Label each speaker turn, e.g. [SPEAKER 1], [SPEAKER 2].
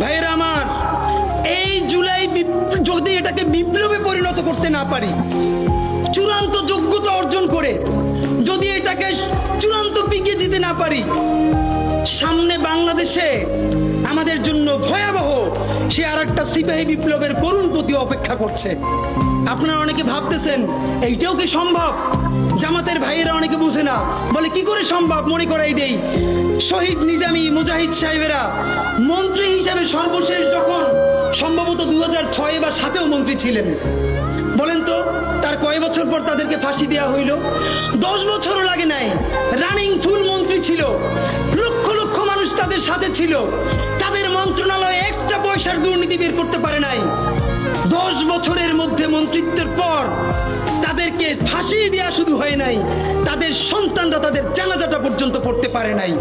[SPEAKER 1] ভাইয়েরা আমার, এই জুলাই যদি এটাকে বিপ্লবে পরিণত করতে না পারি, চূড়ান্ত যোগ্যতা অর্জন করে যদি এটাকে চূড়ান্ত পিকে জিতে না পারি, সামনে বাংলাদেশে আমাদের জন্য ভয়াবহ সে আর একটা সিপাহী বিপ্লবের করুণ প্রতি অপেক্ষা করছে। আপনারা অনেকে ভাবতেছেন এইটাও কি সম্ভব? জামাতের ভাইয়েরা অনেকে বুঝে না, বলে কি করে সম্ভব? মনে করাই দেই, শহীদ নিজামী মুজাহিদ সাহেবেরা মন্ত্রী হিসাবে সর্বশেষ যখন সম্ভবত 2006 বা 2007 মন্ত্রী ছিলেন, বলেন তো তার কয় বছর পর তাদেরকে ফাঁসি দেওয়া হইল? 10 বছরও লাগে নাই। রানিং ফুল মন্ত্রী ছিল, লক্ষ লক্ষ মানুষ তাদের সাথে ছিল, তাদের মন্ত্রণালয়ে একটা পয়সার দুর্নীতি বের করতে পারে নাই। 10 বছরের মধ্যে মন্ত্রিত্বের পর তাদেরকে ফাঁসি দেওয়া শুধু হয় নাই, তাদের সন্তানরা তাদের জানাজাটা পর্যন্ত পড়তে পারে নাই।